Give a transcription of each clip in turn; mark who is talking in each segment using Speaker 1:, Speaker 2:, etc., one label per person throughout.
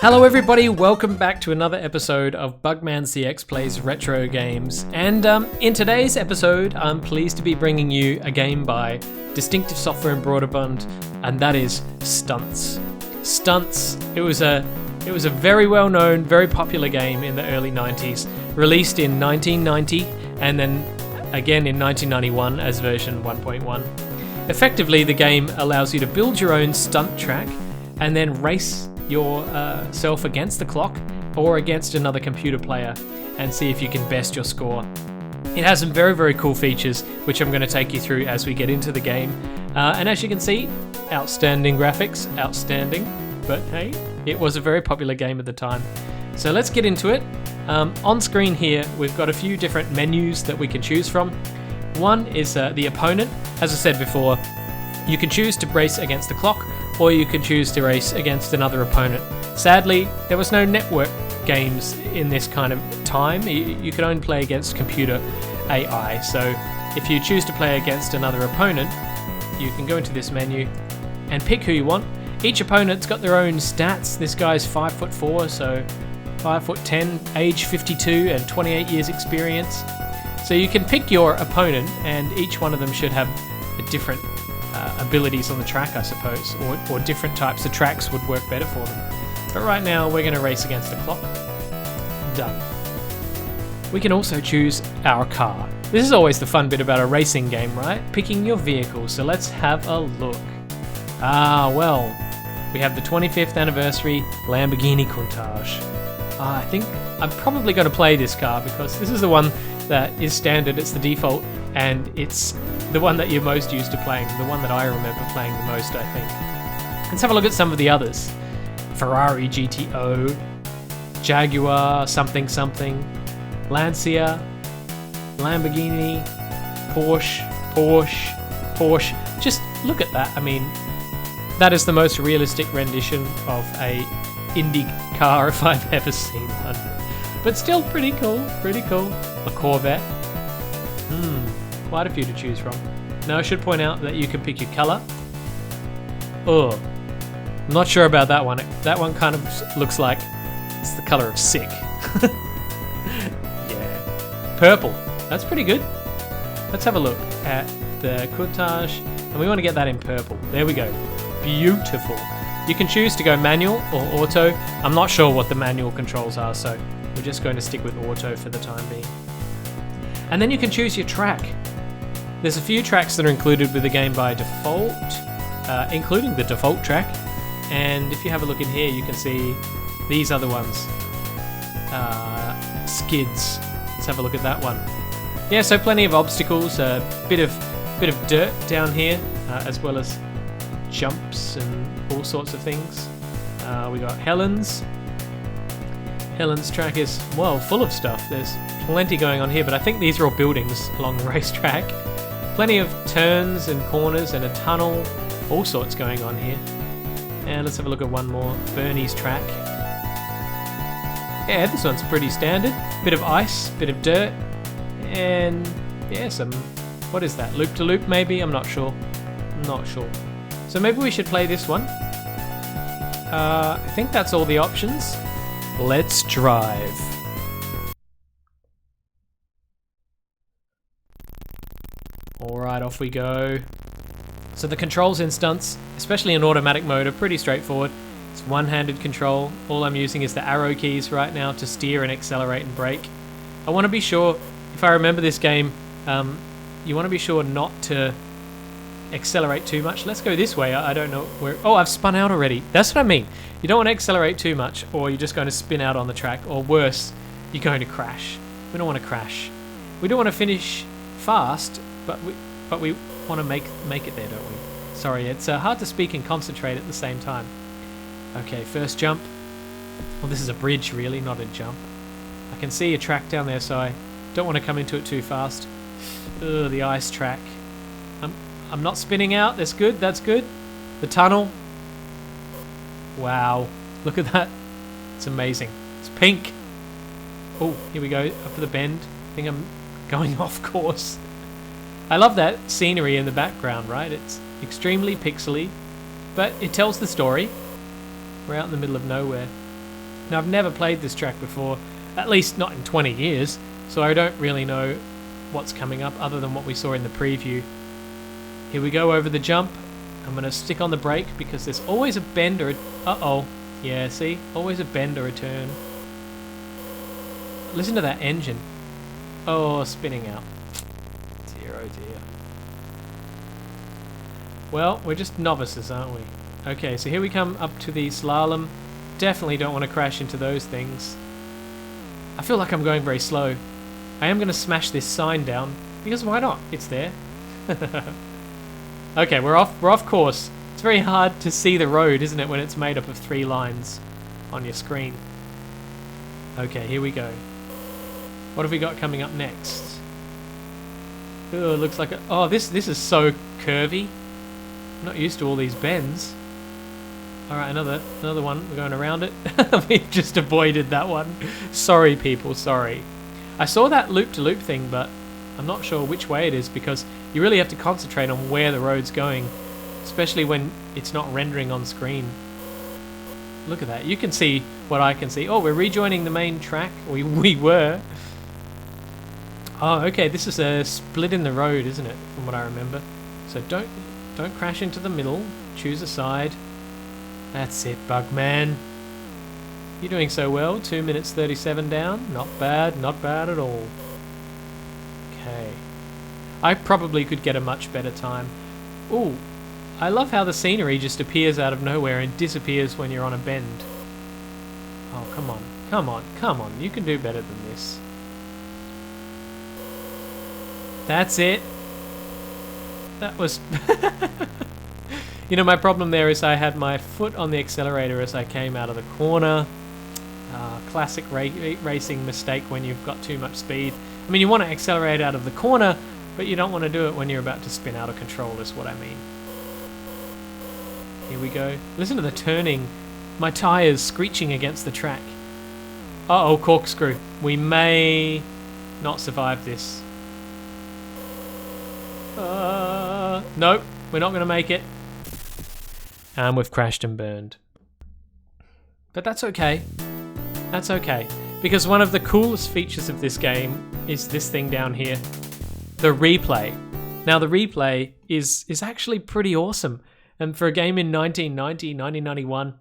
Speaker 1: Hello everybody, welcome back to another episode of bugmancx Plays Retro Games. And in today's episode, I'm pleased to be bringing you a game by Distinctive Software and Broadband, and that is Stunts. Stunts, it was a very well-known, very popular game in the early 90s, released in 1990 and then again in 1991 as version 1.1. Effectively, the game allows you to build your own stunt track and then race yourself against the clock or against another computer player and see if you can best your score. It has some very, very cool features, which I'm going to take you through as we get into the game. And as you can see, outstanding graphics, outstanding. But hey, it was a very popular game at the time. So let's get into it. On screen here, we've got a few different menus that we can choose from. One is the opponent. As I said before, you can choose to race against the clock, or you can choose to race against another opponent. Sadly, there was no network games in this kind of time. You could only play against computer AI. So if you choose to play against another opponent, you can go into this menu and pick who you want. Each opponent's got their own stats. This guy's 5'4", so 5'10", age 52 and 28 years experience. So you can pick your opponent and each one of them should have a different abilities on the track, I suppose, or different types of tracks would work better for them. But right now we're going to race against the clock. Done. We can also choose our car. This is always the fun bit about a racing game, right? Picking your vehicle. So let's have a look. Well, we have the 25th anniversary Lamborghini Countach. I think I'm probably going to play this car because this is the one that is standard, it's the default, and it's the one that you're most used to playing, the one that I remember playing the most, I think. Let's have a look at some of the others. Ferrari GTO, Jaguar something something, Lancia, Lamborghini, Porsche. Just look at that. I mean, that is the most realistic rendition of a Indy car if I've ever seen one. But still pretty cool. A Corvette. Quite a few to choose from. Now I should point out that you can pick your colour. Oh, I'm not sure about that one. That one kind of looks like it's the colour of sick. Yeah. Purple. That's pretty good. Let's have a look at the Countach, and we want to get that in purple. There we go. Beautiful. You can choose to go manual or auto. I'm not sure what the manual controls are, so we're just going to stick with auto for the time being. And then you can choose your track. There's a few tracks that are included with the game by default, including the default track. And if you have a look in here, you can see these other ones. Skids. Let's have a look at that one. Yeah, so plenty of obstacles, a bit of dirt down here, as well as jumps and all sorts of things. We got Helen's. Helen's track is, well, full of stuff. There's plenty going on here, but I think these are all buildings along the racetrack. Plenty of turns and corners and a tunnel, all sorts going on here. And let's have a look at one more, Bernie's track. Yeah, this one's pretty standard. Bit of ice, bit of dirt, and yeah, some, what is that, loop-to-loop maybe? I'm not sure. So maybe we should play this one. I think that's all the options. Let's drive. Alright, off we go. So the controls in Stunts, especially in automatic mode, are pretty straightforward. It's one-handed control. All I'm using is the arrow keys right now to steer and accelerate and brake. I want to be sure, if I remember this game, you want to be sure not to accelerate too much. Let's go this way. I don't know where. Oh, I've spun out already. That's what I mean. You don't want to accelerate too much, or you're just going to spin out on the track, or worse, you're going to crash. We don't want to crash. We don't want to finish fast, but we want to make it there, don't we? Sorry, it's hard to speak and concentrate at the same time. Okay, first jump. Well, this is a bridge, really, not a jump. I can see a track down there, so I don't want to come into it too fast. Ugh, the ice track. I'm not spinning out. That's good. The tunnel. Wow. Look at that. It's amazing. It's pink. Oh, here we go. Up to the bend. I think I'm going off course. I love that scenery in the background, right? It's extremely pixely, but it tells the story. We're out in the middle of nowhere. Now, I've never played this track before, at least not in 20 years, so I don't really know what's coming up other than what we saw in the preview. Here we go over the jump. I'm going to stick on the brake because there's always a bend or a... Uh-oh. Yeah, see? Always a bend or a turn. Listen to that engine. Oh, spinning out. Dear, oh dear. Well, we're just novices, aren't we? Okay, so here we come up to the slalom. Definitely don't want to crash into those things. I feel like I'm going very slow. I am going to smash this sign down, because why not? It's there. Okay, we're off course. It's very hard to see the road, isn't it, when it's made up of 3 lines on your screen. Okay, here we go. What have we got coming up next? Oh, it looks like oh, this is so curvy. I'm not used to all these bends. Alright, another one. We're going around it. We've just avoided that one. Sorry, people, sorry. I saw that loop-to-loop thing, but I'm not sure which way it is because you really have to concentrate on where the road's going, especially when it's not rendering on screen. Look at that. You can see what I can see. Oh, we're rejoining the main track. We were. Oh, okay. This is a split in the road, isn't it? From what I remember. So don't crash into the middle. Choose a side. That's it, Bugman. You're doing so well. 2 minutes 37 down. Not bad. Not bad at all. Okay. I probably could get a much better time. Ooh. I love how the scenery just appears out of nowhere and disappears when you're on a bend. Oh, come on. Come on. Come on. You can do better than this. That's it. That was... You know, my problem there is I had my foot on the accelerator as I came out of the corner. Classic racing mistake when you've got too much speed. I mean, you want to accelerate out of the corner, but you don't want to do it when you're about to spin out of control, is what I mean. Here we go. Listen to the turning. My tyres screeching against the track. Uh-oh, corkscrew. We may not survive this. Nope, we're not going to make it. And we've crashed and burned. But that's okay. That's okay. Because one of the coolest features of this game is this thing down here. The replay. Now the replay is actually pretty awesome. And for a game in 1991,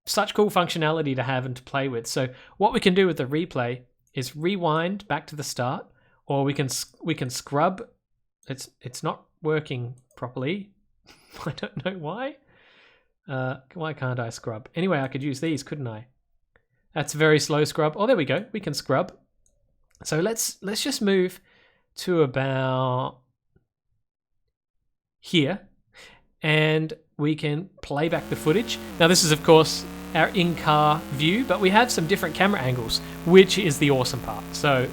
Speaker 1: such cool functionality to have and to play with. So what we can do with the replay is rewind back to the start, or we can scrub. It's not working properly. I don't know why. Why can't I scrub? Anyway, I could use these, couldn't I? That's a very slow scrub. Oh, there we go. We can scrub. So let's just move to about here, and we can play back the footage. Now, this is, of course, our in-car view, but we have some different camera angles, which is the awesome part. So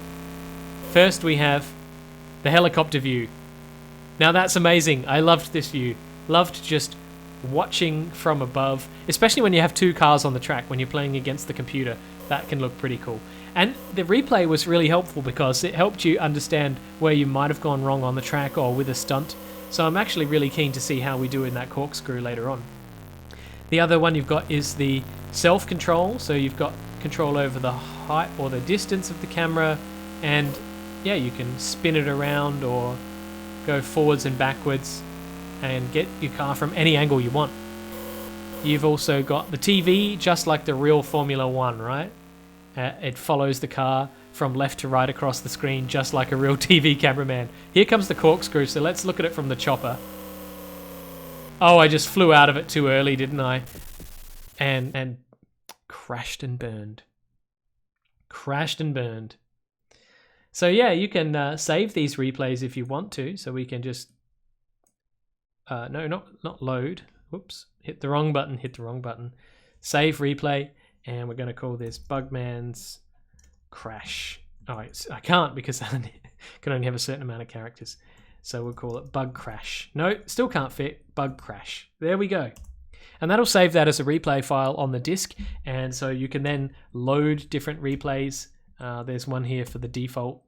Speaker 1: first we have the helicopter view. Now, that's amazing. I loved this view. Loved just watching from above, especially when you have 2 cars on the track, when you're playing against the computer. That can look pretty cool. And the replay was really helpful because it helped you understand where you might have gone wrong on the track or with a stunt. So I'm actually really keen to see how we do in that corkscrew later on. The other one you've got is the self-control. So you've got control over the height or the distance of the camera, and yeah, you can spin it around or go forwards and backwards and get your car from any angle you want. You've also got the TV, just like the real Formula 1, right? It follows the car from left to right across the screen, just like a real TV cameraman. Here comes the corkscrew, so let's look at it from the chopper. Oh, I just flew out of it too early, didn't I? And crashed and burned. Crashed and burned. So yeah, you can save these replays if you want to. So we can just... no, not load. Whoops. Hit the wrong button, hit the wrong button. Save replay, and we're going to call this Bugman's Crash. Oh, I can't because I can only have a certain amount of characters. So we'll call it Bug Crash. No, still can't fit. Bug Crash. There we go. And that'll save that as a replay file on the disk, and so you can then load different replays. There's one here for the default.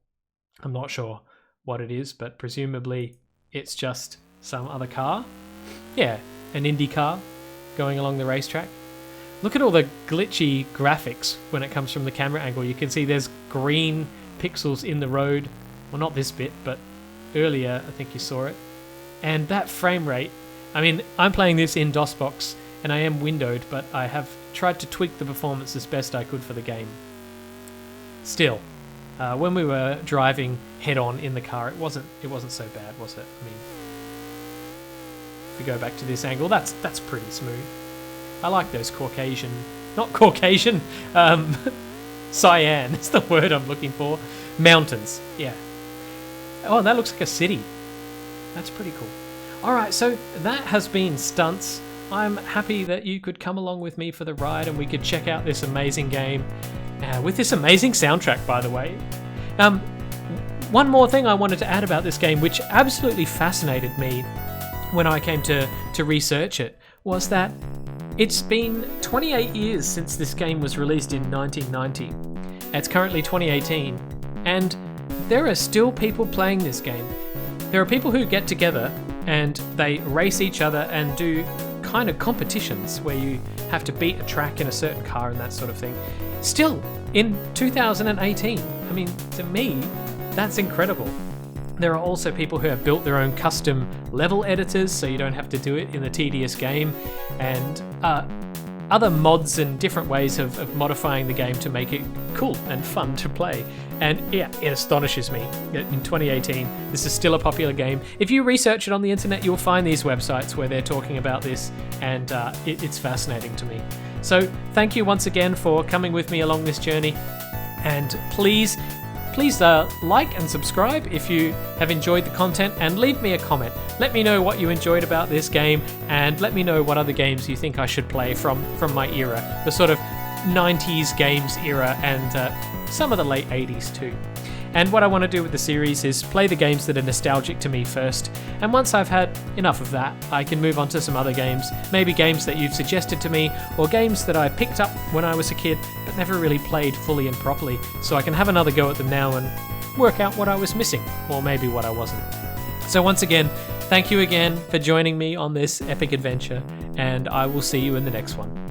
Speaker 1: I'm not sure what it is, but presumably it's just some other car. Yeah, an Indy car going along the racetrack. Look at all the glitchy graphics when it comes from the camera angle. You can see there's green pixels in the road. Well, not this bit, but earlier I think you saw it. And that frame rate, I mean, I'm playing this in DOSBox and I am windowed, but I have tried to tweak the performance as best I could for the game. Still, when we were driving head-on in the car, it wasn't so bad, was it? I mean, if we go back to this angle, that's pretty smooth. I like those not Caucasian, cyan is the word I'm looking for. Mountains, yeah. Oh, that looks like a city. That's pretty cool. Alright, so that has been Stunts. I'm happy that you could come along with me for the ride and we could check out this amazing game with this amazing soundtrack, by the way. One more thing I wanted to add about this game, which absolutely fascinated me when I came to research it, was that it's been 28 years since this game was released in 1990. It's currently 2018, and there are still people playing this game. There are people who get together and they race each other and do kind of competitions where you have to beat a track in a certain car and that sort of thing. Still, in 2018. I mean, to me, that's incredible. There are also people who have built their own custom level editors so you don't have to do it in the tedious game, and other mods and different ways of modifying the game to make it cool and fun to play. And yeah, it astonishes me that in 2018 this is still a popular game. If you research it on the internet, you'll find these websites where they're talking about this, and it's fascinating to me. So thank you once again for coming with me along this journey, and please like and subscribe if you have enjoyed the content, and leave me a comment. Let me know what you enjoyed about this game, and let me know what other games you think I should play from my era, the sort of 90s games era, and some of the late 80s too. And what I want to do with the series is play the games that are nostalgic to me first, and once I've had enough of that, I can move on to some other games, maybe games that you've suggested to me, or games that I picked up when I was a kid but never really played fully and properly, so I can have another go at them now and work out what I was missing, or maybe what I wasn't. So once again, thank you again for joining me on this epic adventure, and I will see you in the next one.